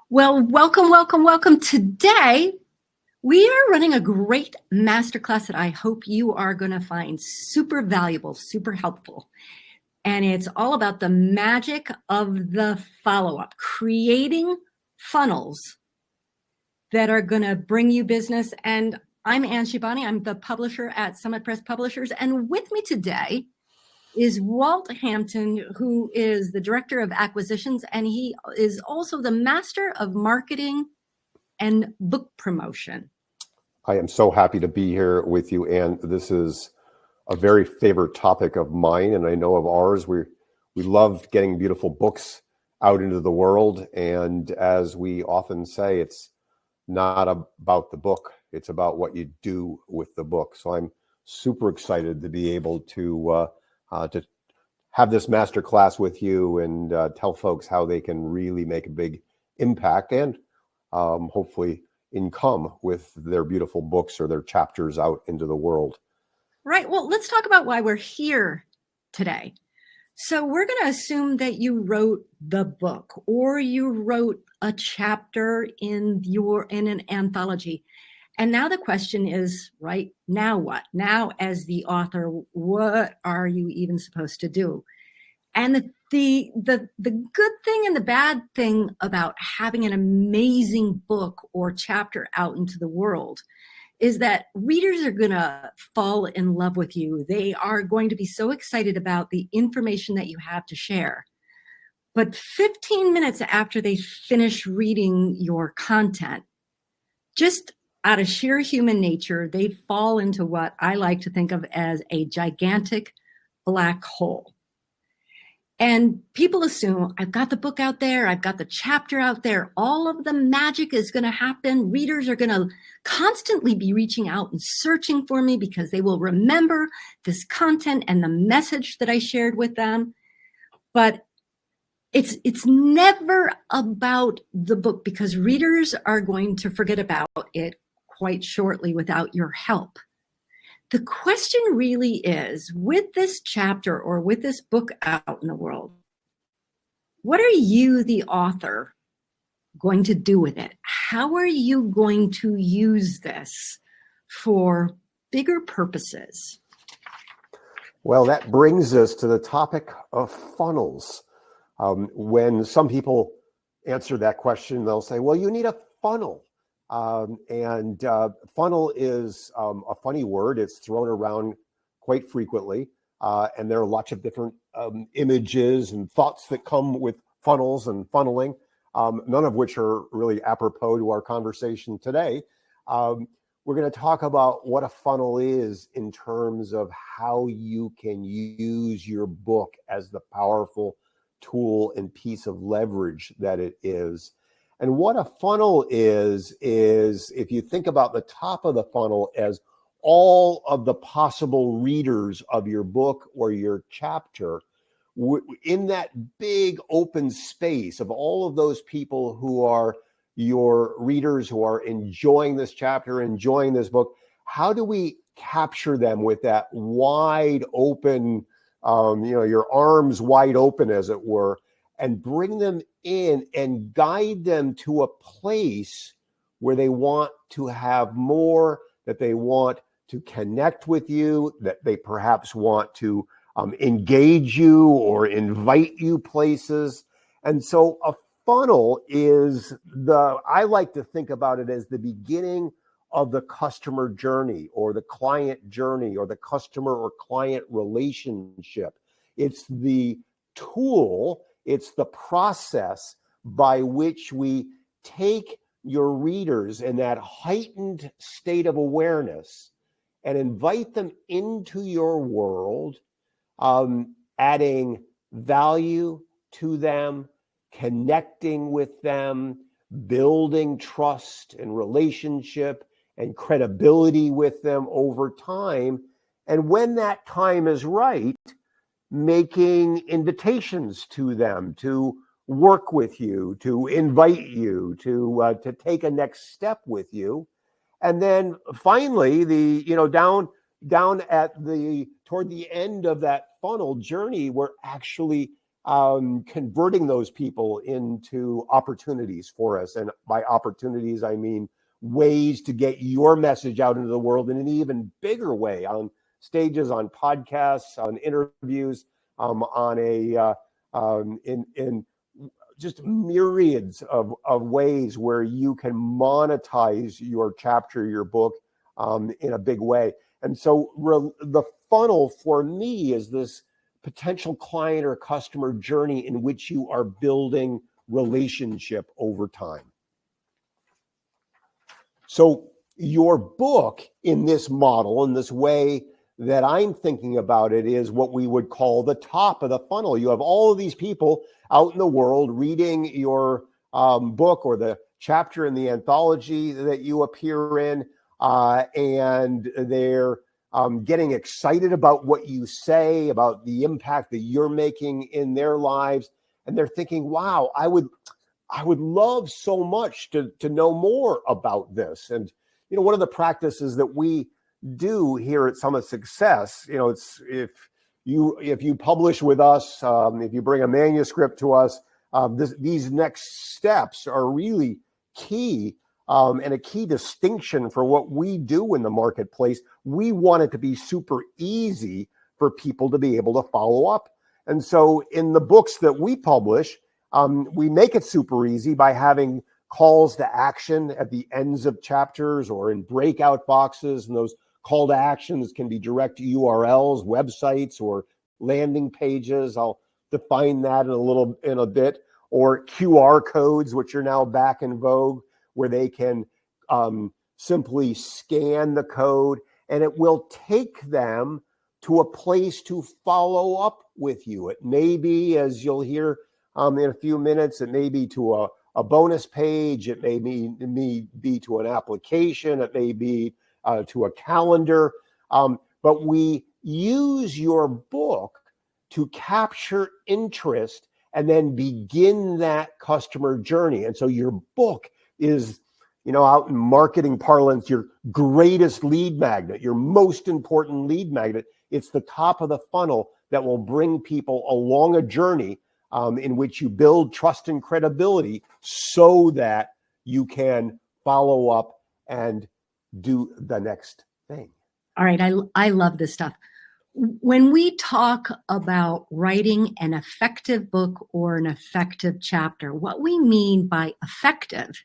Well, welcome, welcome, welcome. Today, we are running a great masterclass that I hope you are going to find super valuable, super helpful. And it's all about the magic of the follow-up, creating funnels that are going to bring you business. And I'm Ann Shibani. I'm the publisher at Summit Press Publishers. And with me today is Walt Hampton, who is the Director of Acquisitions, and he is also the Master of Marketing and Book Promotion. I am so happy to be here with you, Ann. This is a very favorite topic of mine, and I know of ours. We love getting beautiful books out into the world, and as we often say, it's not about the book, it's about what you do with the book. So I'm super excited to be able to have this master class with you and tell folks how they can really make a big impact and hopefully income with their beautiful books or their chapters out into the world. Right. Well, let's talk about why we're here today. So we're going to assume that you wrote the book or you wrote a chapter in an anthology. And now the question is, right, now what? Now, as the author, what are you even supposed to do? And the good thing and the bad thing about having an amazing book or chapter out into the world is that readers are going to fall in love with you. They are going to be so excited about the information that you have to share. But 15 minutes after they finish reading your content, just out of sheer human nature, they fall into what I like to think of as a gigantic black hole. And people assume, I've got the book out there, I've got the chapter out there, all of the magic is going to happen. Readers are going to constantly be reaching out and searching for me because they will remember this content and the message that I shared with them. But it's never about the book because readers are going to forget about it quite shortly without your help. The question really is, with this chapter or with this book out in the world, what are you, the author, going to do with it? How are you going to use this for bigger purposes? Well, that brings us to the topic of funnels. When some people answer that question, they'll say, well, you need a funnel. Funnel is a funny word. It's thrown around quite frequently. And there are lots of different images and thoughts that come with funnels and funneling, none of which are really apropos to our conversation today. We're going to talk about what a funnel is in terms of how you can use your book as the powerful tool and piece of leverage that it is. And what a funnel is if you think about the top of the funnel as all of the possible readers of your book or your chapter, in that big open space of all of those people who are your readers, who are enjoying this chapter, enjoying this book, how do we capture them with that wide open, your arms wide open, as it were, and bring them in and guide them to a place where they want to have more, that they want to connect with you, that they perhaps want to engage you or invite you places. And so a funnel is I like to think about it as the beginning of the customer journey or the client journey or the customer or client relationship. It's the tool, it's the process by which we take your readers in that heightened state of awareness and invite them into your world, adding value to them, connecting with them, building trust and relationship and credibility with them over time. And when that time is right, making invitations to them to work with you, to invite you, to take a next step with you. And then finally, down at toward the end of that funnel journey, we're actually converting those people into opportunities for us. And by opportunities, I mean ways to get your message out into the world in an even bigger way, on stages, on podcasts, on interviews, in just myriads of ways where you can monetize your chapter, your book, in a big way. And so the funnel for me is this potential client or customer journey in which you are building relationship over time. So your book in this model, in this way that I'm thinking about it, is what we would call the top of the funnel. You have all of these people out in the world reading your book or the chapter in the anthology that you appear in, and they're getting excited about what you say, about the impact that you're making in their lives. And they're thinking, wow, I would love so much to know more about this. And, one of the practices that we do here at Summit Success, it's if you publish with us, if you bring a manuscript to us, these next steps are really key, and a key distinction for what we do in the marketplace. We want it to be super easy for people to be able to follow up. And so in the books that we publish, we make it super easy by having calls to action at the ends of chapters or in breakout boxes. And those call to actions can be direct URLs, websites, or landing pages. I'll define that in a bit. Or QR codes, which are now back in vogue, where they can simply scan the code and it will take them to a place to follow up with you. It may be, as you'll hear in a few minutes, it may be to a bonus page. It may be to an application. It may be to a calendar. But we use your book to capture interest and then begin that customer journey. And so your book is, out in marketing parlance, your greatest lead magnet, your most important lead magnet. It's the top of the funnel that will bring people along a journey in which you build trust and credibility so that you can follow up and do the next thing. All right. I love this stuff. When we talk about writing an effective book or an effective chapter, what we mean by effective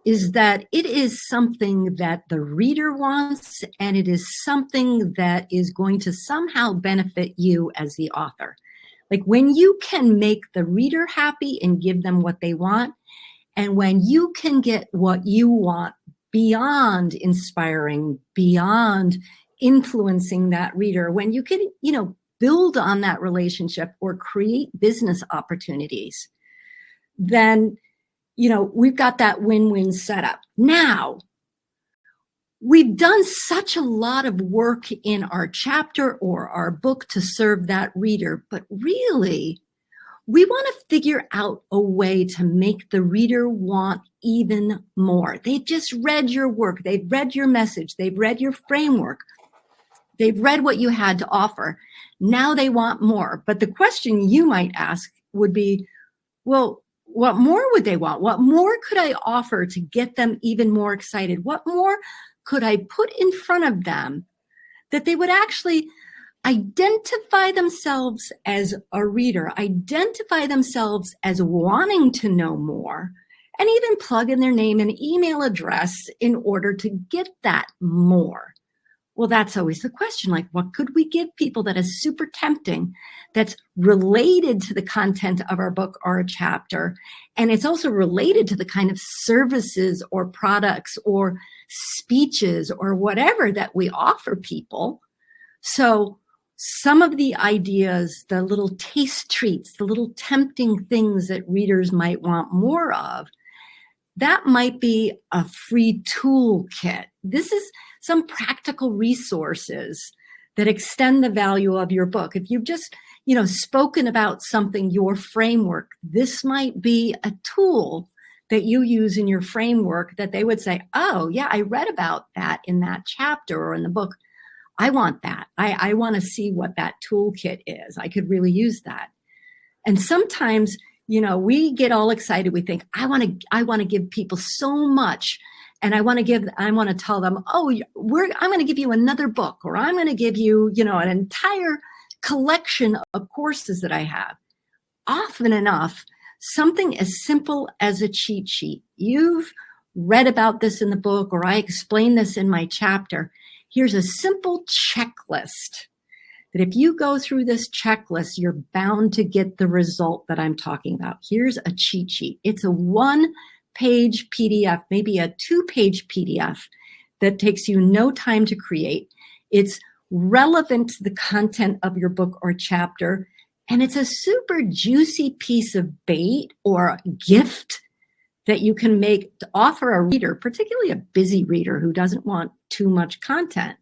is that it is something that the reader wants, and it is something that is going to somehow benefit you as the author. Like when you can make the reader happy and give them what they want, and when you can get what you want beyond inspiring, beyond influencing that reader, when you can, build on that relationship or create business opportunities, then, we've got that win-win setup. Now, we've done such a lot of work in our chapter or our book to serve that reader, but really, we want to figure out a way to make the reader want even more. They've just read your work. They've read your message. They've read your framework. They've read what you had to offer. Now they want more. But the question you might ask would be, well, what more would they want? What more could I offer to get them even more excited? What more could I put in front of them that they would actually identify themselves as a reader, identify themselves as wanting to know more, and even plug in their name and email address in order to get that more? Well, that's always the question. Like, what could we give people that is super tempting, that's related to the content of our book or a chapter? And it's also related to the kind of services or products or speeches or whatever that we offer people. So some of the ideas, the little taste treats, the little tempting things that readers might want more of, that might be a free toolkit. This is some practical resources that extend the value of your book. If you've just, spoken about something, your framework, this might be a tool that you use in your framework that they would say, oh, yeah, I read about that in that chapter or in the book. I want that. I want to see what that toolkit is. I could really use that. And sometimes, we get all excited. We think, I want to give people so much. And I want to tell them, oh, I'm going to give you another book, or I'm going to give you, an entire collection of courses that I have. Often enough, something as simple as a cheat sheet. You've read about this in the book, or I explain this in my chapter. Here's a simple checklist that if you go through this checklist, you're bound to get the result that I'm talking about. Here's a cheat sheet. It's a 1-page PDF, maybe a 2-page PDF that takes you no time to create. It's relevant to the content of your book or chapter, and it's a super juicy piece of bait or gift that you can make to offer a reader, particularly a busy reader who doesn't want too much content.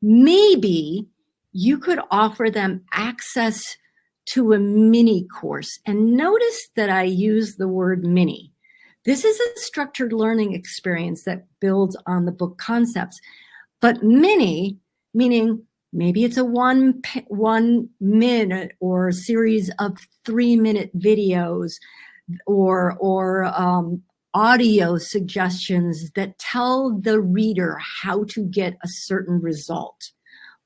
Maybe you could offer them access to a mini course. And notice that I use the word mini. This is a structured learning experience that builds on the book concepts. But mini, meaning maybe it's a 1 minute or a series of 3-minute videos or audio suggestions that tell the reader how to get a certain result.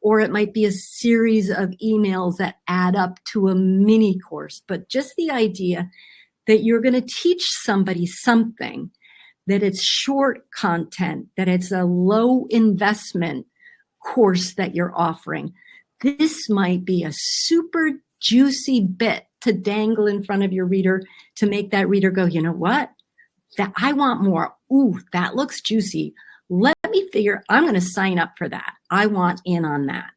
Or it might be a series of emails that add up to a mini course. But just the idea that you're going to teach somebody something, that it's short content, that it's a low investment course that you're offering. This might be a super juicy bit to dangle in front of your reader to make that reader go, you know what? That I want more. Ooh, that looks juicy. Let me figure, I'm going to sign up for that. I want in on that.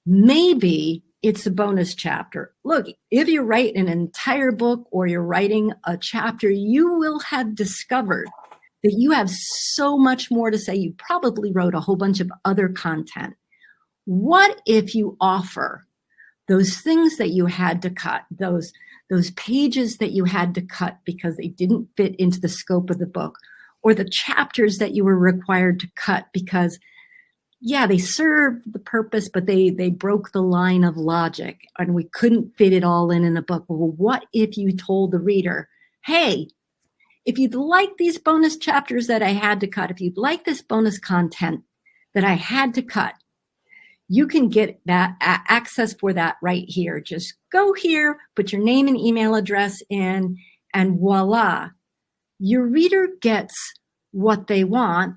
Maybe it's a bonus chapter. Look, if you write an entire book or you're writing a chapter, you will have discovered that you have so much more to say. You probably wrote a whole bunch of other content. What if you offer those things that you had to cut, those pages that you had to cut because they didn't fit into the scope of the book, or the chapters that you were required to cut because, yeah, they served the purpose, but they broke the line of logic and we couldn't fit it all in a book. Well, what if you told the reader, hey, if you'd like these bonus chapters that I had to cut, if you'd like this bonus content that I had to cut, you can get that access for that right here. Just go here, put your name and email address in, and voila. Your reader gets what they want,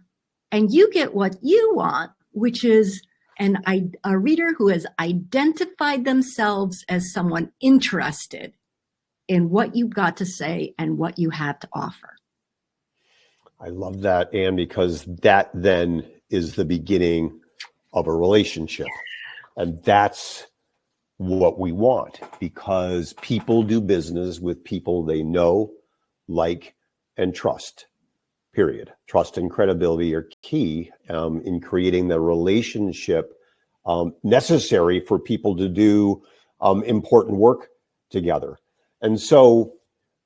and you get what you want, which is a reader who has identified themselves as someone interested in what you've got to say and what you have to offer. I love that, Anne, because that then is the beginning of a relationship. And that's what we want, because people do business with people they know, like, and trust, period. Trust and credibility are key in creating the relationship necessary for people to do important work together. And so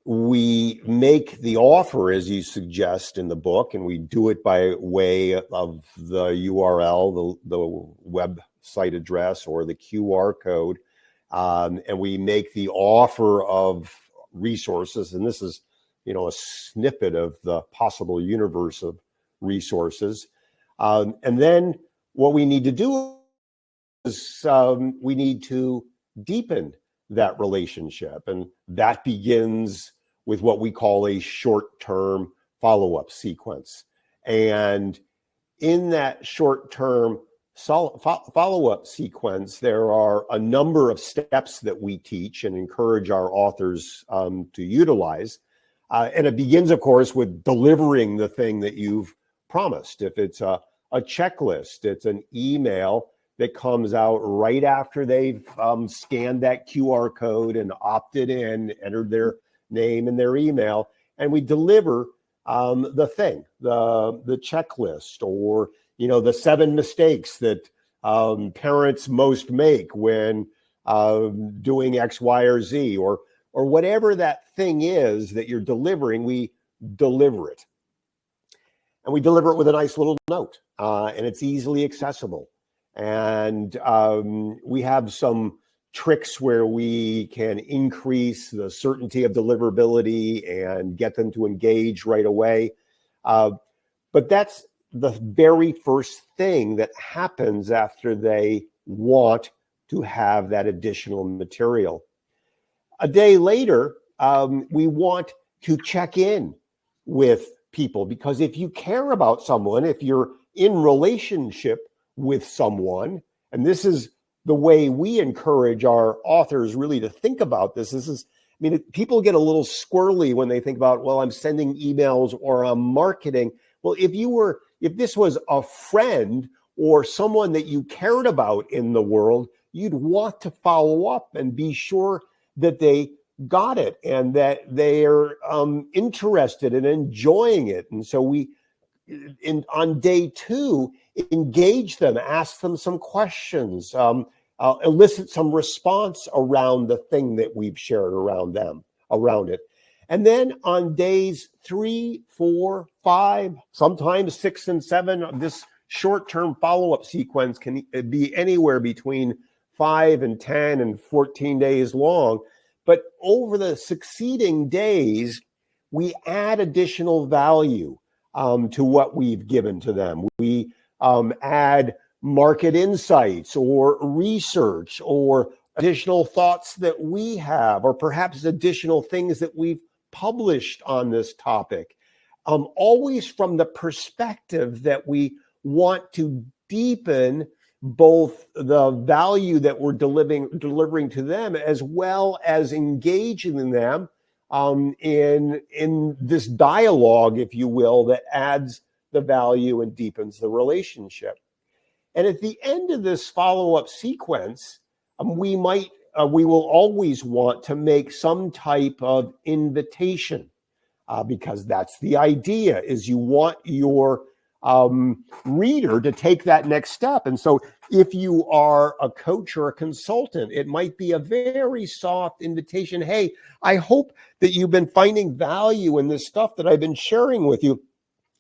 we make the offer, as you suggest in the book, and we do it by way of the URL, the website address, or the QR code. And we make the offer of resources. And this is, a snippet of the possible universe of resources. And then what we need to do is we need to deepen that relationship. And that begins with what we call a short-term follow-up sequence. And in that short-term follow-up sequence, there are a number of steps that we teach and encourage our authors to utilize. And it begins, of course, with delivering the thing that you've promised. If it's a checklist, it's an email that comes out right after they've scanned that QR code and opted in, entered their name and their email, and we deliver the thing, the checklist, or the 7 mistakes that parents most make when doing X, Y, or Z, or whatever that thing is that you're delivering. We deliver it, and we deliver it with a nice little note, and it's easily accessible. And we have some tricks where we can increase the certainty of deliverability and get them to engage right away. But that's the very first thing that happens after they want to have that additional material. A day later, we want to check in with people, because if you care about someone, if you're in relationship with someone, and this is the way we encourage our authors really to think about this. People get a little squirrely when they think about, well, I'm sending emails or I'm marketing. Well, if this was a friend or someone that you cared about in the world, you'd want to follow up and be sure that they got it and that they're interested and enjoying it. And so on day 2, engage them, ask them some questions, elicit some response around the thing that we've shared around it. And then on days 3, 4, 5, sometimes 6 and 7, this short-term follow-up sequence can be anywhere between 5 and 10 and 14 days long. But over the succeeding days, we add additional value to what we've given to them. We add market insights or research or additional thoughts that we have, or perhaps additional things that we've published on this topic, always from the perspective that we want to deepen both the value that we're delivering to them, as well as engaging them in this dialogue, if you will, that adds the value and deepens the relationship. And at the end of this follow-up sequence, we will always want to make some type of invitation, because that's the idea, is you want your reader to take that next step. And so if you are a coach or a consultant, it might be a very soft invitation. Hey, I hope that you've been finding value in this stuff that I've been sharing with you.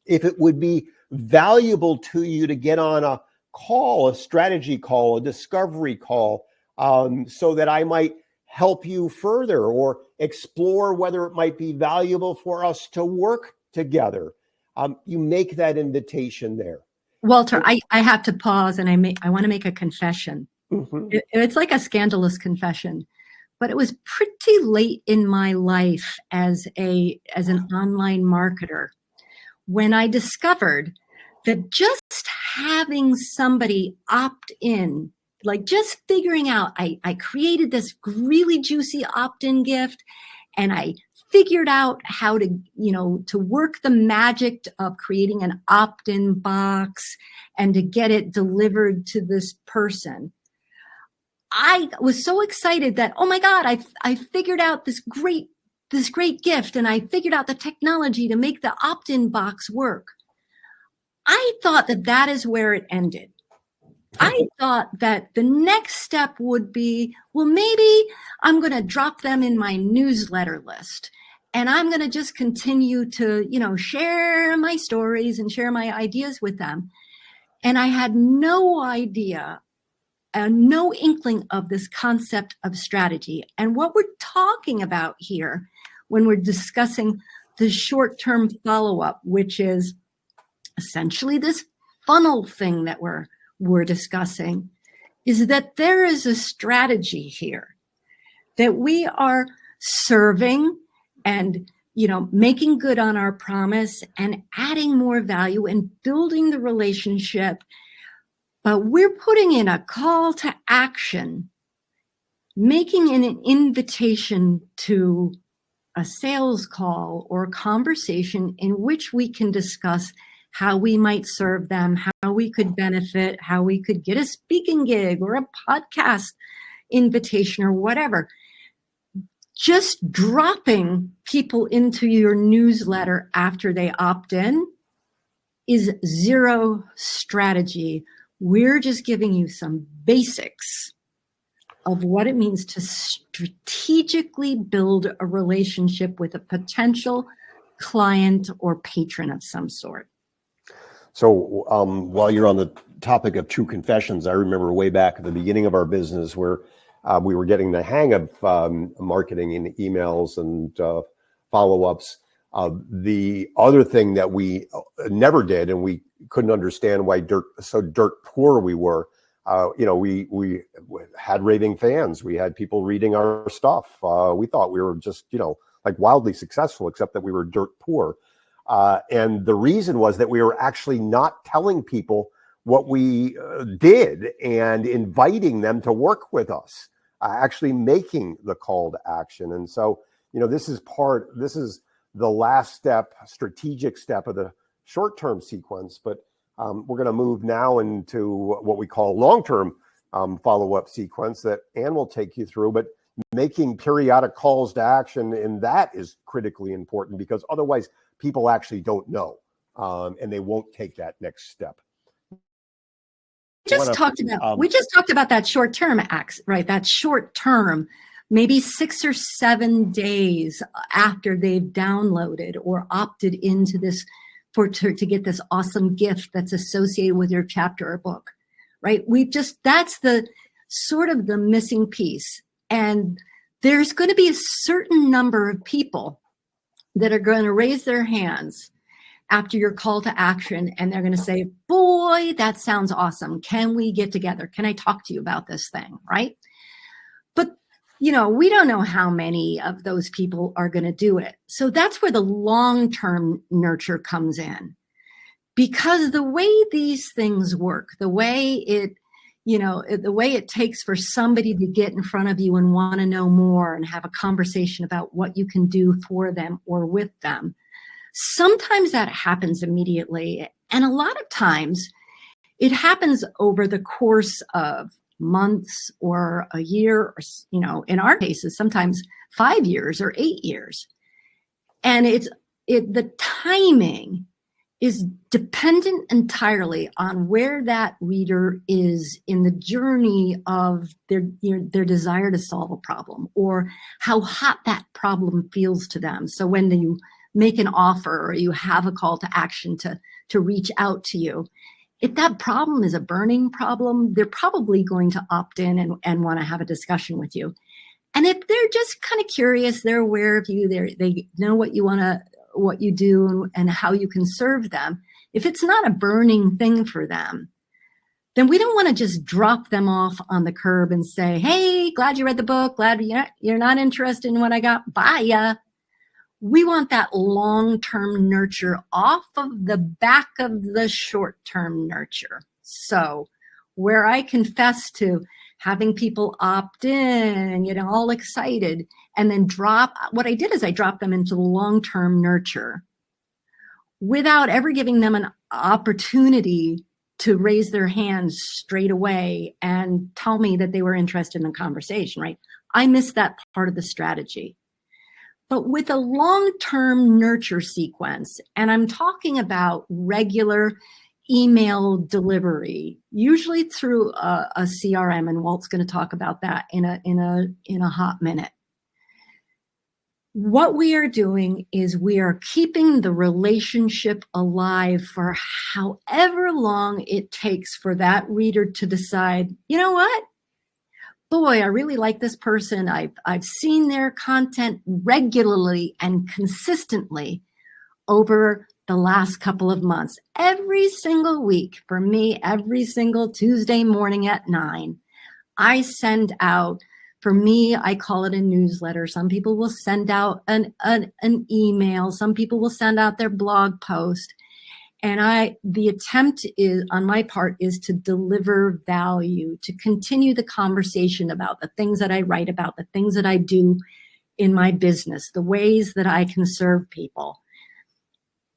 If it would be valuable to you to get on a call, a strategy call, a discovery call, so that I might help you further or explore whether it might be valuable for us to work together. You make that invitation there. Walter, I have to pause, and I want to make a confession. Mm-hmm. It's like a scandalous confession, but it was pretty late in my life as an online marketer when I discovered that just having somebody opt in, like just figuring out, I created this really juicy opt-in gift, and I figured out how to work the magic of creating an opt-in box and to get it delivered to this person. I was so excited that, oh my God, I figured out this great gift, and I figured out the technology to make the opt-in box work. I thought that is where it ended. I thought that the next step would be, well, maybe I'm going to drop them in my newsletter list, and I'm going to just continue to, share my stories and share my ideas with them. And I had no idea and no inkling of this concept of strategy. And what we're talking about here when we're discussing the short-term follow-up, which is essentially this funnel thing that we're discussing, is that there is a strategy here that we are serving and making good on our promise and adding more value and building the relationship. But we're putting in a call to action, making an invitation to a sales call or a conversation in which we can discuss how we might serve them, how we could benefit, how we could get a speaking gig or a podcast invitation or whatever. Just dropping people into your newsletter after they opt in is zero strategy. We're just giving you some basics of what it means to strategically build a relationship with a potential client or patron of some sort. So while you're on the topic of true confessions, I remember way back at the beginning of our business where we were getting the hang of marketing and emails and follow-ups. The other thing that we never did, and we couldn't understand why so dirt poor we were, we had raving fans. We had people reading our stuff. We thought we were just, like wildly successful, except that we were dirt poor. And the reason was that we were actually not telling people what we did and inviting them to work with us, actually making the call to action. And so, this is the last step, strategic step of the short-term sequence, but we're going to move now into what we call long-term follow-up sequence that Ann will take you through. But making periodic calls to action, and that is critically important, because otherwise people actually don't know, and they won't take that next step. We just talked about that short-term acts, right? That short-term, maybe 6 or 7 days after they've downloaded or opted into this to get this awesome gift that's associated with your chapter or book, right? That's the sort of the missing piece. And there's going to be a certain number of people that are going to raise their hands after your call to action, and they're going to say, boy, that sounds awesome. Can we get together? Can I talk to you about this thing, right? But we don't know how many of those people are going to do it. So that's where the long-term nurture comes in. Because the way these things work, the way it takes for somebody to get in front of you and want to know more and have a conversation about what you can do for them or with them, sometimes that happens immediately. And a lot of times it happens over the course of months or a year, or, in our cases, sometimes 5 years or 8 years. And the timing is dependent entirely on where that reader is in the journey of their desire to solve a problem, or how hot that problem feels to them. So when you make an offer or you have a call to action to reach out to you, if that problem is a burning problem, they're probably going to opt in and want to have a discussion with you. And if they're just kind of curious, they're aware of you, they know what you do and how you can serve them. If it's not a burning thing for them, then we don't want to just drop them off on the curb and say, hey, glad you read the book, glad you're not interested in what I got, bye ya. We want that long-term nurture off of the back of the short-term nurture. So where I confess to having people opt in and get all excited, and then what I did is I dropped them into the long-term nurture without ever giving them an opportunity to raise their hands straight away and tell me that they were interested in the conversation, right? I missed that part of the strategy. But with a long-term nurture sequence, and I'm talking about regular email delivery, usually through a CRM, and Walt's going to talk about that in a hot minute. What we are doing is we are keeping the relationship alive for however long it takes for that reader to decide, you know what? Boy, I really like this person. I've seen their content regularly and consistently over the last couple of months. Every single week, for me, every single Tuesday morning at 9, I send out, for me, I call it a newsletter. Some people will send out an email. Some people will send out their blog post. And the attempt is, on my part, is to deliver value, to continue the conversation about the things that I write about, the things that I do in my business, the ways that I can serve people.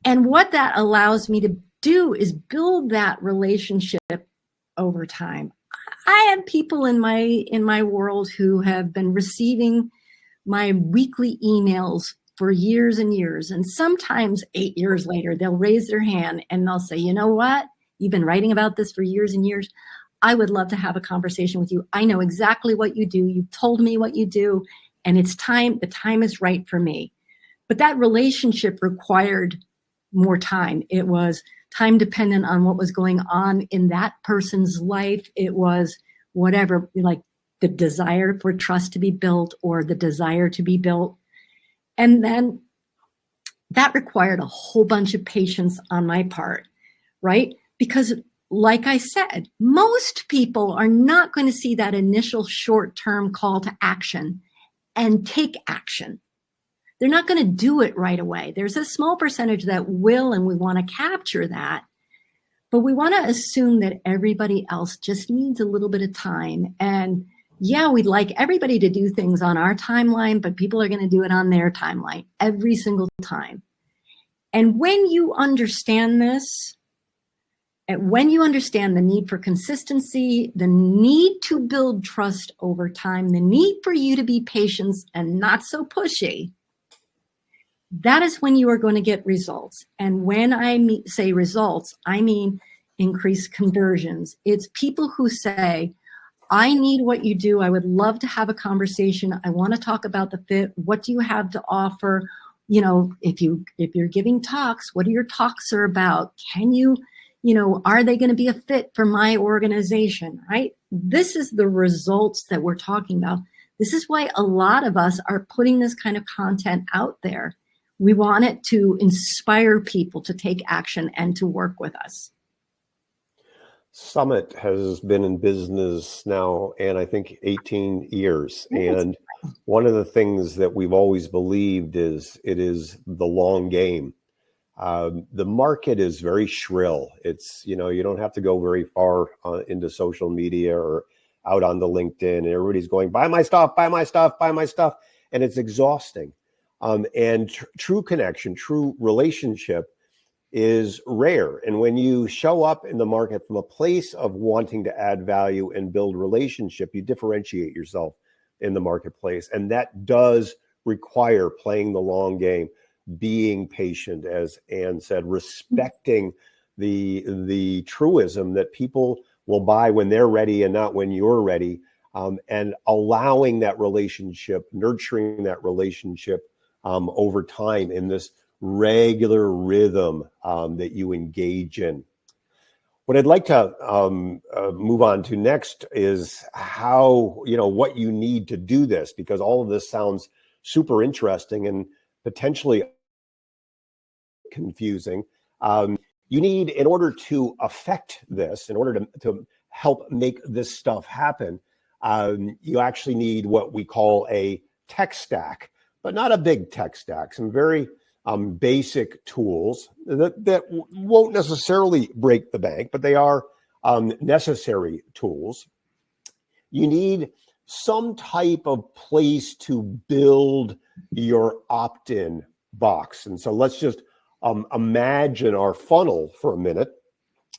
And what that allows me to do is build that relationship over time. I have people in my world who have been receiving my weekly emails for years and years. And sometimes 8 years later, they'll raise their hand and they'll say, you know what? You've been writing about this for years and years. I would love to have a conversation with you. I know exactly what you do. You've told me what you do, and it's time. The time is right for me. But that relationship required more time. It was time dependent on what was going on in that person's life. It was whatever, like the desire for trust to be built or the desire to be built. And then that required a whole bunch of patience on my part, right? Because like I said, most people are not going to see that initial short-term call to action and take action. They're not going to do it right away. There's a small percentage that will, and we want to capture that. But we want to assume that everybody else just needs a little bit of time. And yeah, we'd like everybody to do things on our timeline, but people are going to do it on their timeline every single time. And when you understand this, and when you understand the need for consistency, the need to build trust over time, the need for you to be patient and not so pushy, that is when you are going to get results. And when I say results, I mean increased conversions. It's people who say, I need what you do. I would love to have a conversation. I want to talk about the fit. What do you have to offer? You know, if you're giving talks, what are your talks are about? Can you, are they going to be a fit for my organization, right? This is the results that we're talking about. This is why a lot of us are putting this kind of content out there. We want it to inspire people to take action and to work with us. Summit has been in business now, and I think 18 years. And one of the things that we've always believed is it is the long game. The market is very shrill. It's, you don't have to go very far into social media or out on the LinkedIn, and everybody's going, buy my stuff, buy my stuff, buy my stuff. And it's exhausting. And true connection, true relationship is rare. And when you show up in the market from a place of wanting to add value and build relationship, you differentiate yourself in the marketplace. And that does require playing the long game, being patient, as Ann said, respecting the truism that people will buy when they're ready and not when you're ready, and allowing that relationship, nurturing that relationship over time in this regular rhythm that you engage in. What I'd like to move on to next is how, what you need to do this, because all of this sounds super interesting and potentially confusing. You need, in order to affect this, in order to help make this stuff happen, you actually need what we call a tech stack, but not a big tech stack, some very basic tools that won't necessarily break the bank, but they are necessary tools. You need some type of place to build your opt-in box. And so let's just imagine our funnel for a minute.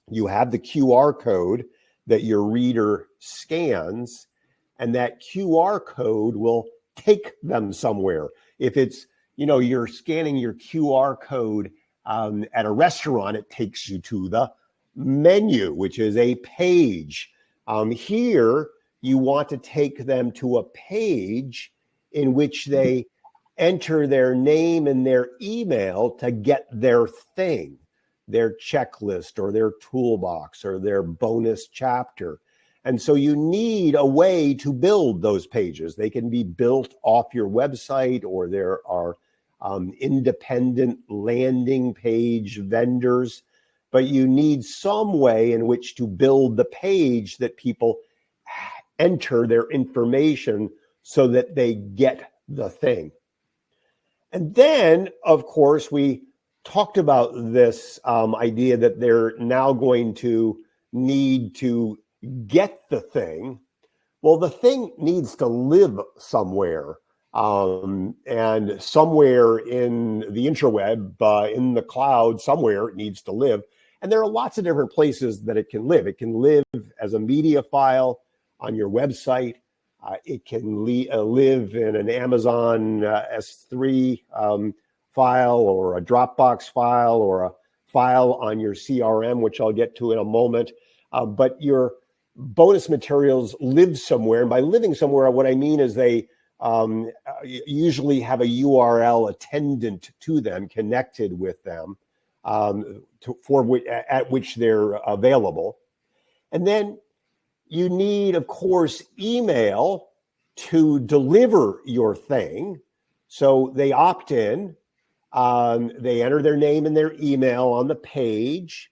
You have the QR code that your reader scans, and that QR code will take them somewhere. If it's, you're scanning your QR code at a restaurant, it takes you to the menu, which is a page. Here, you want to take them to a page in which they enter their name and their email to get their thing, their checklist or their toolbox or their bonus chapter. And so you need a way to build those pages. They can be built off your website, or there are independent landing page vendors, but you need some way in which to build the page that people enter their information so that they get the thing. And then, of course, we talked about this idea that they're now going to need to get the thing. Well, the thing needs to live somewhere, and somewhere in the intraweb, in the cloud, somewhere it needs to live. And there are lots of different places that it can live. It can live as a media file on your website. It can live in an Amazon S3 file, or a Dropbox file, or a file on your CRM, which I'll get to in a moment. But your bonus materials live somewhere. And by living somewhere, what I mean is they usually have a URL attendant to them, connected with them, at which they're available. And then You need, of course, email to deliver your thing. So they opt in, they enter their name and their email on the page.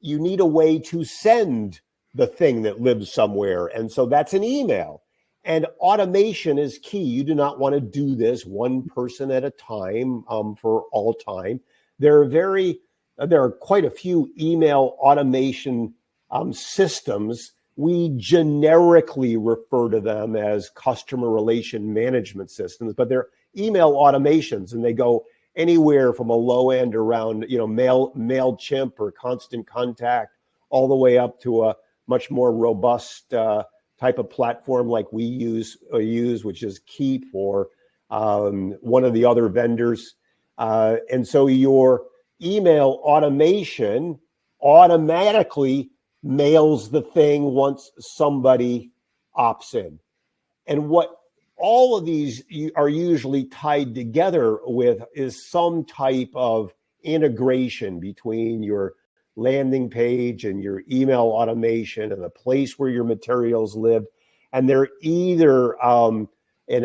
You need a way to send the thing that lives somewhere. And so that's an email. And automation is key. You do not want to do this one person at a time for all time. There are quite a few email automation systems. We generically refer to them as customer relation management systems, but they're email automations, and they go anywhere from a low end around, MailChimp or Constant Contact, all the way up to a much more robust type of platform like we use, which is Keep, or one of the other vendors. And so your email automation automatically mails the thing once somebody opts in. And what all of these are usually tied together with is some type of integration between your landing page and your email automation and the place where your materials live. And they're either an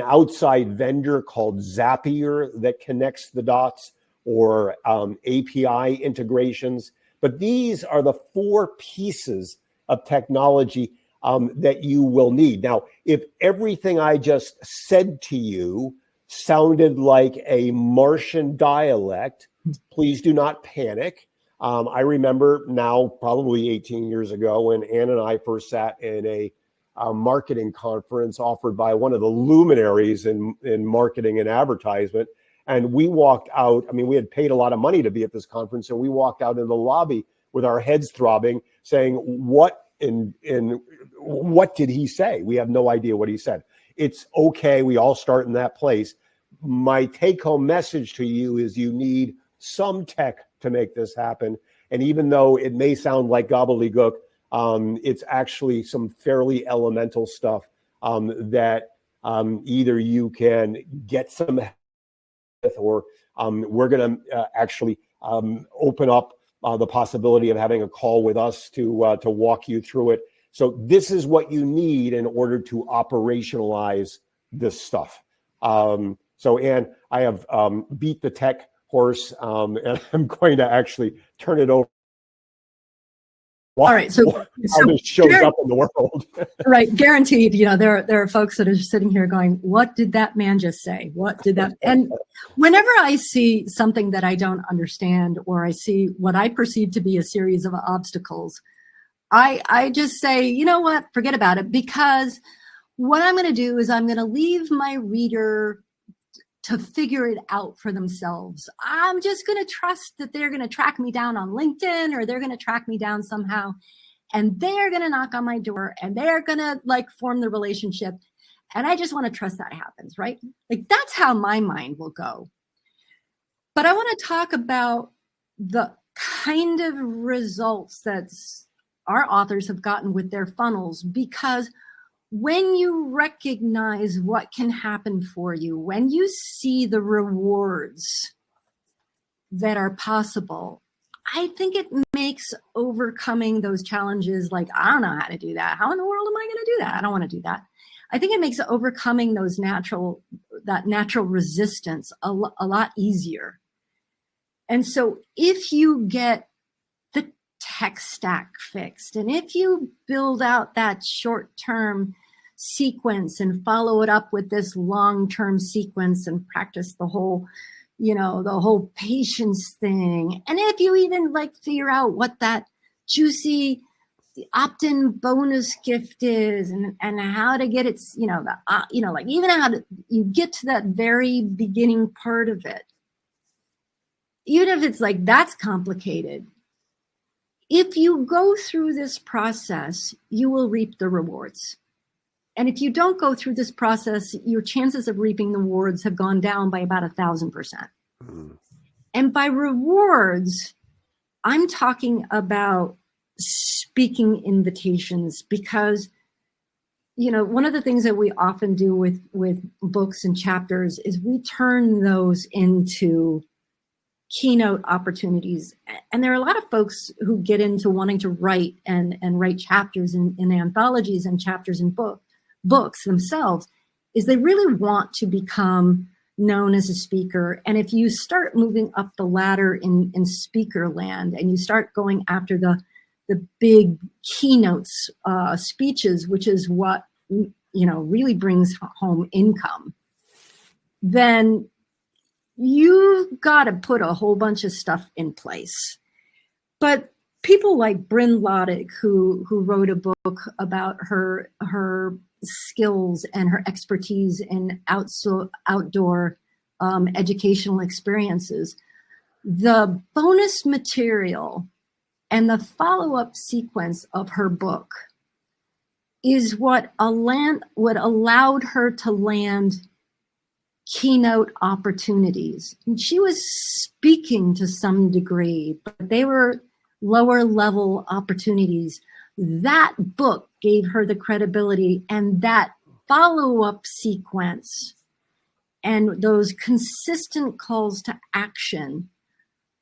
outside vendor called Zapier that connects the dots, or API integrations. But these are the four pieces of technology that you will need. Now, if everything I just said to you sounded like a Martian dialect, please do not panic. I remember now, probably 18 years ago, when Ann and I first sat in a marketing conference offered by one of the luminaries in marketing and advertisement. And we walked out. I mean, we had paid a lot of money to be at this conference, and we walked out in the lobby with our heads throbbing, saying, "What what did he say? We have no idea what he said." It's okay. We all start in that place. My take-home message to you is you need some tech to make this happen. And even though it may sound like gobbledygook, it's actually some fairly elemental stuff that either you can get some help with, or we're going to actually open up the possibility of having a call with us to walk you through it. So this is what you need in order to operationalize this stuff. So, Ann, I have beat the tech horse, and I'm going to actually turn it over. All right, so how this shows up in the world. Right, guaranteed. There are folks that are sitting here going, "What did that man just say? What did that?" And whenever I see something that I don't understand, or I see what I perceive to be a series of obstacles, I just say, you know what, forget about it, because what I'm going to do is I'm going to leave my reader to figure it out for themselves. I'm just going to trust that they're going to track me down on LinkedIn, or they're going to track me down somehow, and they're going to knock on my door, and they're going to form the relationship. And I just want to trust that happens, right? That's how my mind will go. But I want to talk about the kind of results that our authors have gotten with their funnels, because when you recognize what can happen for you, when you see the rewards that are possible, I think it makes overcoming those challenges, I don't know how to do that. How in the world am I going to do that? I don't want to do that. I think it makes overcoming that natural resistance a lot easier. And so if you get the tech stack fixed, and if you build out that short-term sequence and follow it up with this long-term sequence and practice the whole patience thing, and if you even figure out what that juicy opt-in bonus gift is, and how to get it, even how to you get to that very beginning part of it, even if it's that's complicated, if you go through this process, you will reap the rewards. And if you don't go through this process, your chances of reaping the rewards have gone down by about 1,000%. And by rewards, I'm talking about speaking invitations, because, one of the things that we often do with books and chapters is we turn those into keynote opportunities. And there are a lot of folks who get into wanting to write and write chapters in anthologies and chapters in books themselves, is they really want to become known as a speaker. And if you start moving up the ladder in speaker land and you start going after the big keynotes, speeches, which is what, really brings home income, then you've got to put a whole bunch of stuff in place. But people like Bryn Loddick, who wrote a book about her skills and her expertise in outdoor educational experiences, the bonus material and the follow-up sequence of her book is what allowed her to land keynote opportunities. And she was speaking to some degree, but they were lower level opportunities. That book gave her the credibility, and that follow-up sequence and those consistent calls to action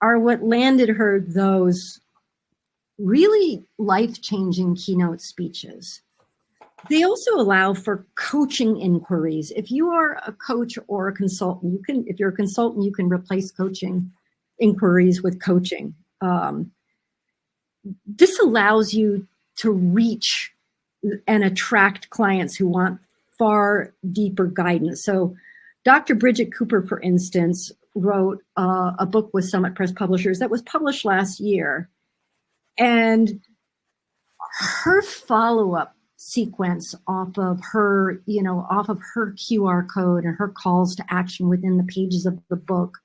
are what landed her those really life-changing keynote speeches. They also allow for coaching inquiries. If you are a coach or a consultant, if you're a consultant, you can replace coaching inquiries with coaching. This allows you to reach and attract clients who want far deeper guidance. So Dr. Bridget Cooper, for instance, wrote a book with Summit Press Publishers that was published last year. And her follow-up sequence off of her QR code and her calls to action within the pages of the book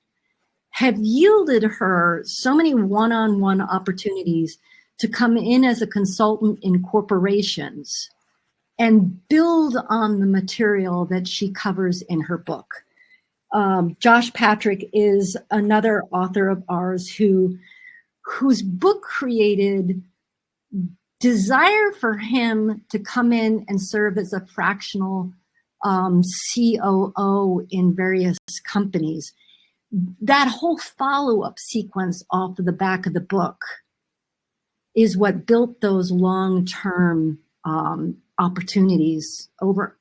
have yielded her so many one-on-one opportunities to come in as a consultant in corporations and build on the material that she covers in her book. Josh Patrick is another author of ours whose book created desire for him to come in and serve as a fractional COO in various companies. That whole follow-up sequence off of the back of the book is what built those long-term opportunities over,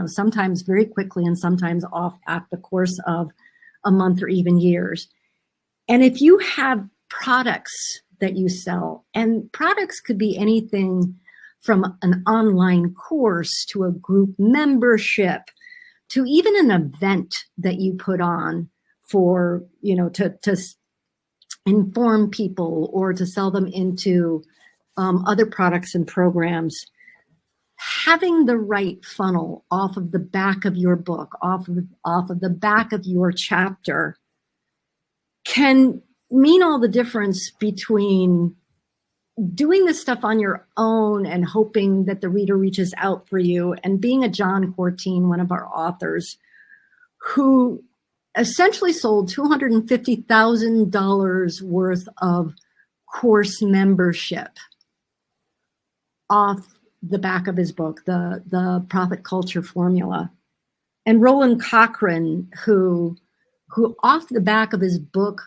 sometimes very quickly and sometimes off at the course of a month or even years. And if you have products that you sell, and products could be anything from an online course to a group membership to even an event that you put on for, to inform people or to sell them into other products and programs. Having the right funnel off of the back of your book, off of the back of your chapter can mean all the difference between doing this stuff on your own and hoping that the reader reaches out for you, and being a John Courtine, one of our authors, who essentially sold $250,000 worth of course membership off the back of his book, the Profit Culture Formula. And Roland Cochrane, who off the back of his book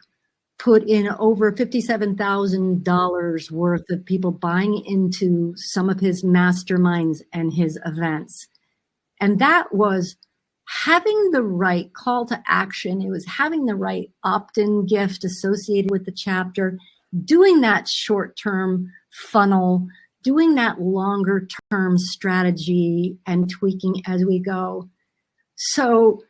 put in over $57,000 worth of people buying into some of his masterminds and his events. And that was having the right call to action. It was having the right opt-in gift associated with the chapter, doing that short-term funnel, doing that longer-term strategy and tweaking as we go. So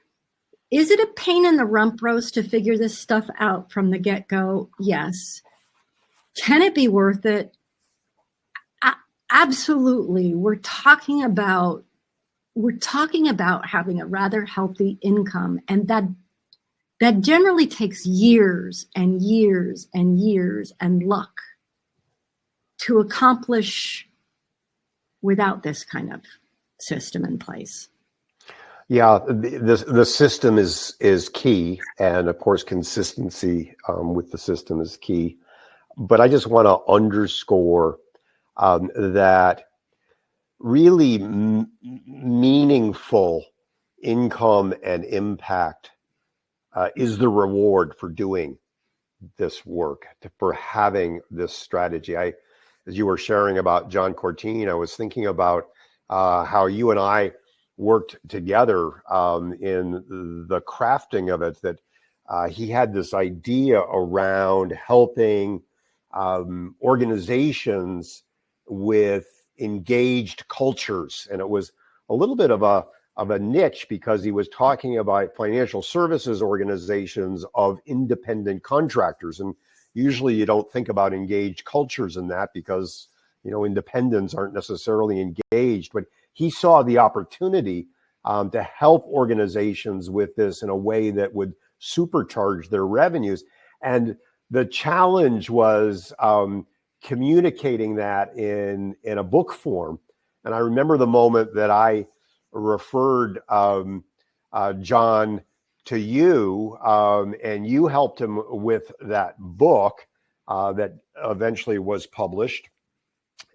is it a pain in the rump roast to figure this stuff out from the get-go? Yes. Can it be worth it? Absolutely. We're talking about having a rather healthy income, and that generally takes years and years and years and luck to accomplish without this kind of system in place. Yeah, the system is key, and of course consistency with the system is key. But I just want to underscore that really meaningful income and impact is the reward for doing this work, for having this strategy. As you were sharing about John Cortine, I was thinking about how you and I worked together in the crafting of it, that he had this idea around helping organizations with engaged cultures. And it was a little bit of a niche, because he was talking about financial services organizations of independent contractors. And usually you don't think about engaged cultures in that, because, independents aren't necessarily engaged. But he saw the opportunity to help organizations with this in a way that would supercharge their revenues. And the challenge was communicating that in a book form. And I remember the moment that I referred John to you, and you helped him with that book that eventually was published.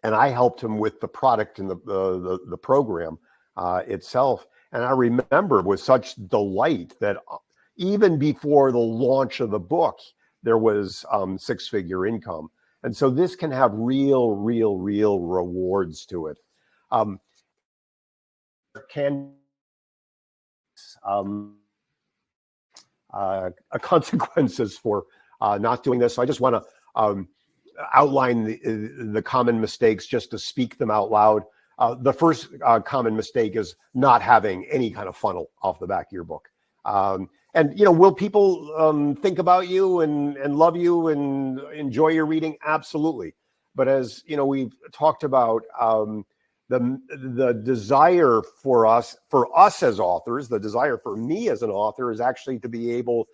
And I helped him with the product and the program itself. And I remember with such delight that even before the launch of the book, there was six-figure income. And so this can have real rewards to it. Consequences for not doing this. So I just want to outline the common mistakes, just to speak them out loud. The first common mistake is not having any kind of funnel off the back of your book. And will people think about you and love you and enjoy your reading? Absolutely. But as we've talked about, the desire for us as authors, the desire for me as an author, is actually to be able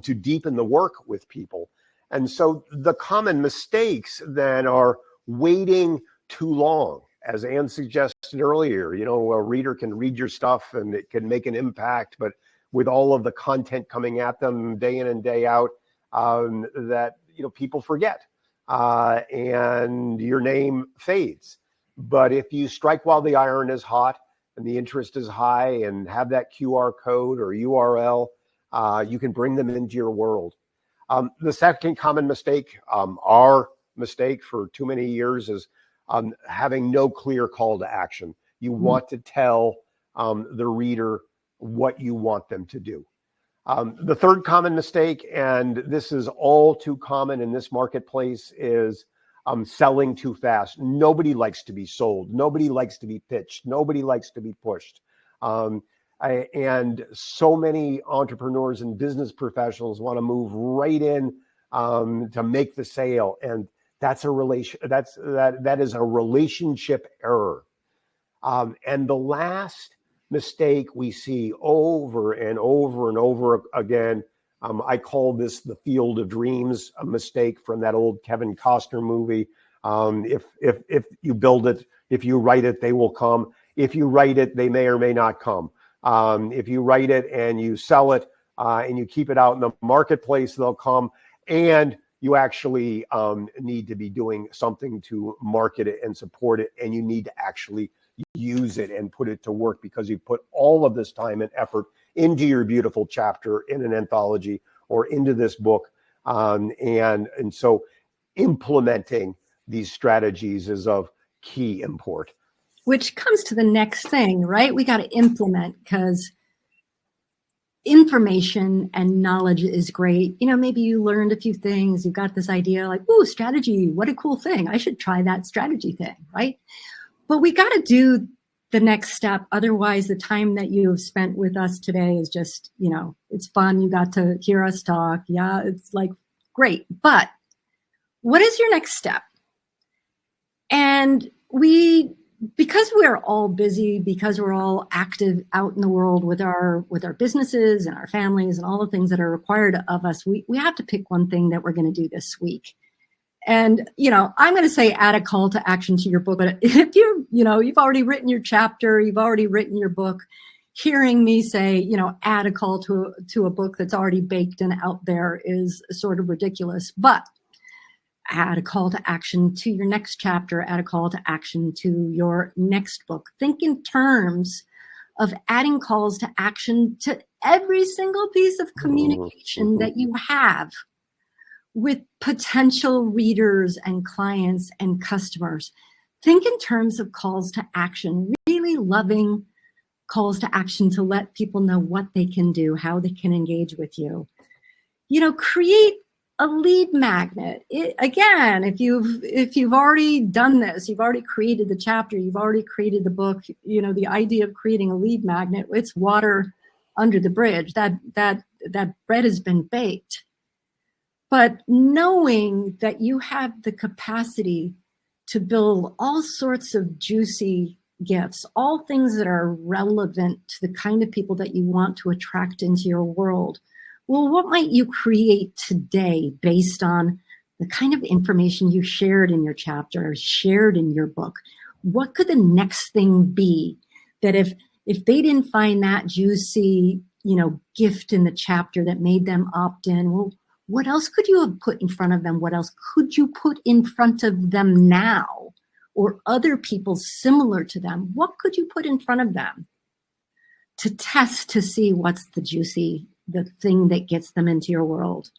to deepen the work with people. And so the common mistakes then are waiting too long. As Anne suggested earlier, a reader can read your stuff and it can make an impact, but with all of the content coming at them day in and day out, that people forget, and your name fades. But if you strike while the iron is hot and the interest is high, and have that QR code or URL, you can bring them into your world. The second common mistake, our mistake for too many years, is having no clear call to action. You want to tell the reader what you want them to do. The third common mistake, and this is all too common in this marketplace, is selling too fast. Nobody likes to be sold. Nobody likes to be pitched. Nobody likes to be pushed. And so many entrepreneurs and business professionals want to move right in to make the sale, and that is a relationship error. And the last mistake we see over and over and over again, I call this the Field of Dreams, a mistake from that old Kevin Costner movie. If you build it, if you write it, they will come. If you write it, they may or may not come. If you write it and you sell it and you keep it out in the marketplace, they'll come. And you actually need to be doing something to market it and support it. And you need to actually use it and put it to work, because you put all of this time and effort into your beautiful chapter in an anthology or into this book. And so implementing these strategies is of key import. Which comes to the next thing, right? We got to implement, because information and knowledge is great. Maybe you learned a few things. You've got this idea like, ooh, strategy, what a cool thing. I should try that strategy thing, right? But we got to do the next step. Otherwise, the time that you have spent with us today is just, it's fun. You got to hear us talk. Yeah, it's like great. But what is your next step? And because we're all busy, because we're all active out in the world with our businesses and our families and all the things that are required of us, we have to pick one thing that we're going to do this week. And, I'm going to say add a call to action to your book. But if you've already written your chapter, you've already written your book, hearing me say, add a call to a book that's already baked and out there is sort of ridiculous. But add a call to action to your next chapter, add a call to action to your next book. Think in terms of adding calls to action to every single piece of communication that you have with potential readers and clients and customers, think in terms of calls to action, really loving calls to action to let people know what they can do, how they can engage with you. Create a lead magnet. Again, if you've already done this, you've already created the chapter, you've already created the book, the idea of creating a lead magnet, it's water under the bridge. That bread has been baked. But knowing that you have the capacity to build all sorts of juicy gifts, all things that are relevant to the kind of people that you want to attract into your world. Well, what might you create today based on the kind of information you shared in your chapter, shared in your book? What could the next thing be that if they didn't find that juicy, gift in the chapter that made them opt in, well, what else could you have put in front of them? What else could you put in front of them now? Or other people similar to them? What could you put in front of them to test to see what's the thing that gets them into your world?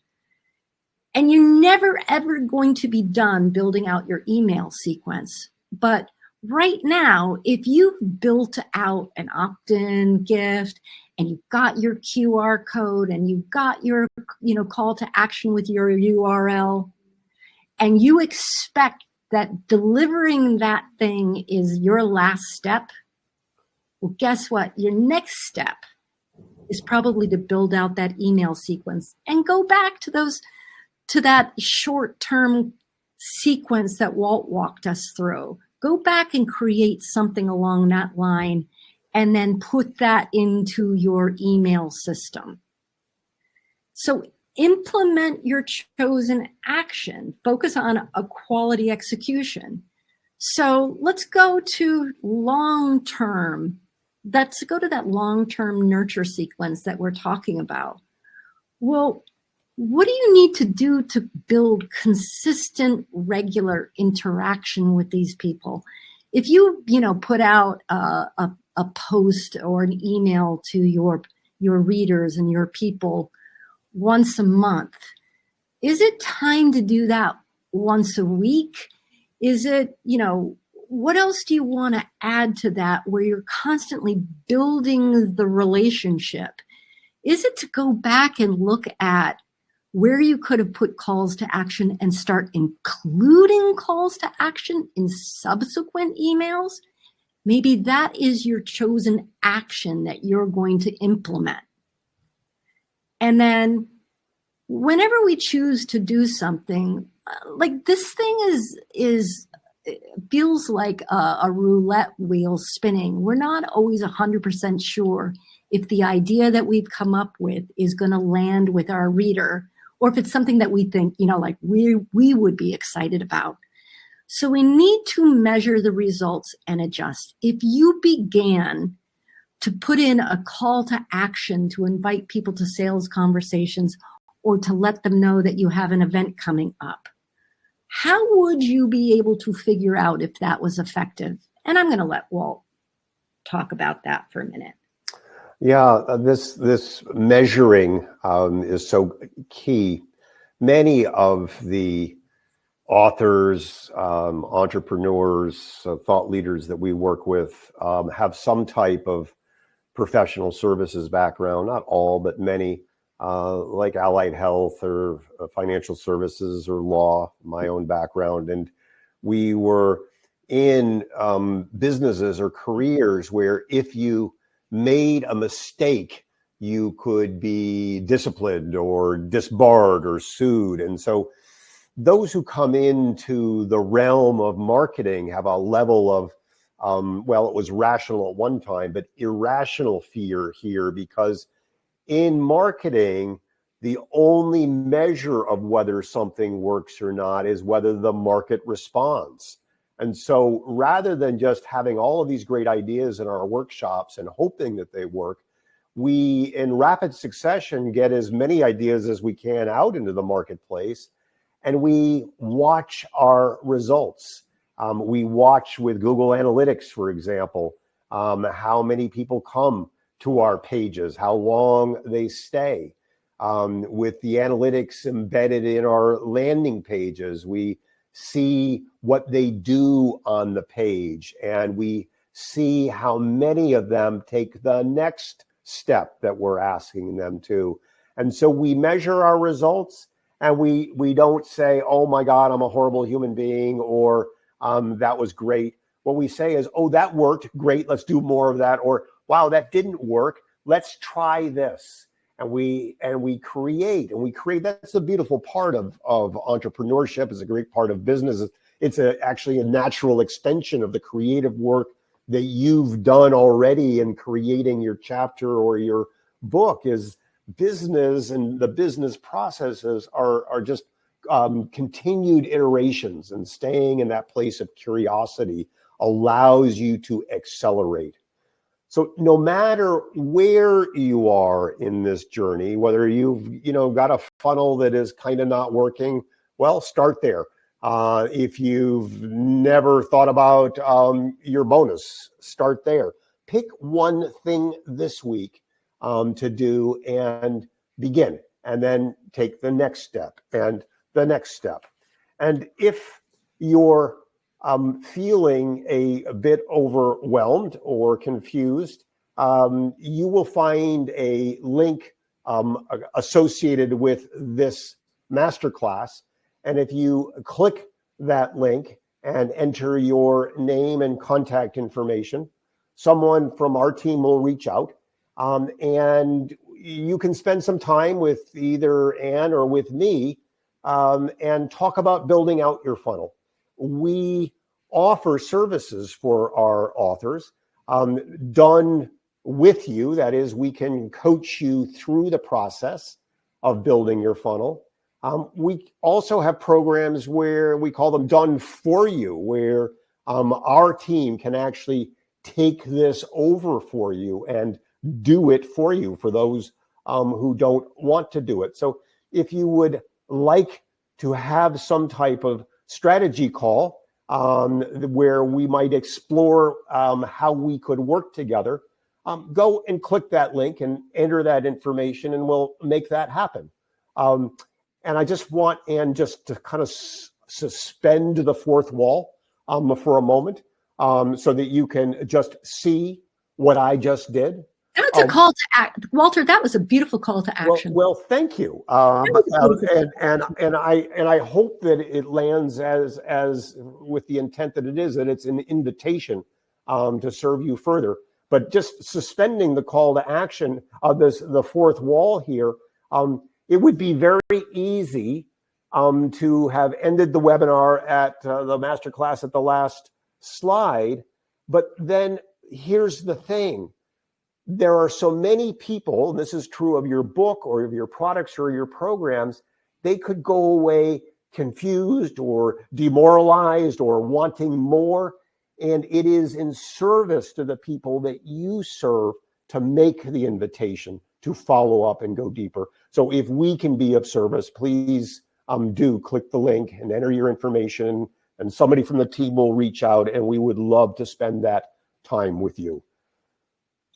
And you're never, ever going to be done building out your email sequence. But right now, if you've built out an opt-in gift and you've got your QR code and you've got your, call to action with your URL, and you expect that delivering that thing is your last step, well, guess what? Your next step is probably to build out that email sequence and go back to that short-term sequence that Walt walked us through. Go back and create something along that line and then put that into your email system. So implement your chosen action. Focus on a quality execution. So let's go to long-term. Let's go to that long-term nurture sequence that we're talking about. Well, what do you need to do to build consistent, regular interaction with these people? If you, put out a post or an email to your readers and your people once a month, is it time to do that once a week? Is it, what else do you want to add to that where you're constantly building the relationship? Is it to go back and look at where you could have put calls to action and start including calls to action in subsequent emails? Maybe that is your chosen action that you're going to implement. And then whenever we choose to do something, like this thing feels like a roulette wheel spinning. We're not always 100% sure if the idea that we've come up with is going to land with our reader, or if it's something that we think, we would be excited about. So we need to measure the results and adjust. If you began to put in a call to action to invite people to sales conversations or to let them know that you have an event coming up, how would you be able to figure out if that was effective? And I'm going to let Walt talk about that for a minute. Yeah, this measuring is so key. Many of the authors, entrepreneurs, thought leaders that we work with have some type of professional services background. Not all, but many, like allied health or financial services or law, my own background. And we were in businesses or careers where if you made a mistake, you could be disciplined or disbarred or sued. And so those who come into the realm of marketing have a level of, it was rational at one time, but irrational fear here, because in marketing, the only measure of whether something works or not is whether the market responds. And so rather than just having all of these great ideas in our workshops and hoping that they work, we in rapid succession get as many ideas as we can out into the marketplace, and we watch our results. We watch with Google Analytics, for example, how many people come to our pages, how long they stay. with the analytics embedded in our landing pages. We see what they do on the page, and we see how many of them take the next step that we're asking them to. And so we measure our results, and we don't say, oh my God, I'm a horrible human being, or that was great. What we say is, oh, that worked, great, let's do more of that, or wow, that didn't work, let's try this. And we create. That's the beautiful part of entrepreneurship. It's a great part of business. It's actually a natural extension of the creative work that you've done already in creating your chapter or your book. Is business, and the business processes are just continued iterations, and staying in that place of curiosity allows you to accelerate. So no matter where you are in this journey, whether you've got a funnel that is kind of not working, well, start there. If you've never thought about your bonus, start there. Pick one thing this week to do and begin, and then take the next step and the next step. And if you're feeling a bit overwhelmed or confused, you will find a link associated with this masterclass. And if you click that link and enter your name and contact information, someone from our team will reach out, and you can spend some time with either Ann or with me and talk about building out your funnel. We offer services for our authors done with you. That is, we can coach you through the process of building your funnel. We also have programs where we call them done for you, where our team can actually take this over for you and do it for you for those who don't want to do it. So if you would like to have some type of strategy call where we might explore how we could work together, go and click that link and enter that information, and we'll make that happen. And I just want Ann just to kind of suspend the fourth wall for a moment so that you can just see what I just did. That's a call to act, Walter. That was a beautiful call to action. Well, thank you. And I hope that it lands as with the intent that it is, that it's an invitation to serve you further. But just suspending the call to action of the fourth wall here, it would be very easy to have ended the webinar at the masterclass at the last slide. But then here's the thing. There are so many people, and this is true of your book or of your products or your programs, they could go away confused or demoralized or wanting more. And it is in service to the people that you serve to make the invitation to follow up and go deeper. So if we can be of service, please do click the link and enter your information, and somebody from the team will reach out, and we would love to spend that time with you.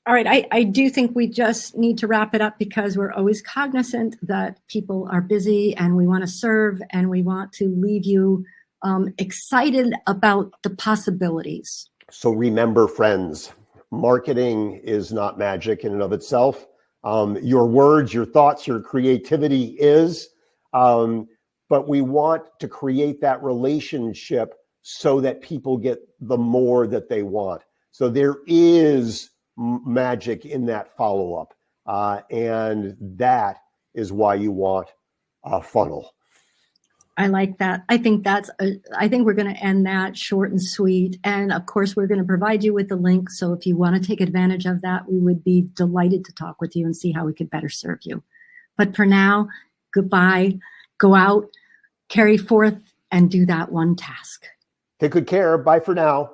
All right, I do think we just need to wrap it up, because we're always cognizant that people are busy and we want to serve, and we want to leave you excited about the possibilities. So remember, friends, marketing is not magic in and of itself. Your words, your thoughts, your creativity is, but we want to create that relationship so that people get the more that they want. So there is magic in that follow-up. And that is why you want a funnel. I like that. I think we're going to end that short and sweet. And of course, we're going to provide you with the link. So if you want to take advantage of that, we would be delighted to talk with you and see how we could better serve you. But for now, goodbye. Go out, carry forth, and do that one task. Take good care. Bye for now.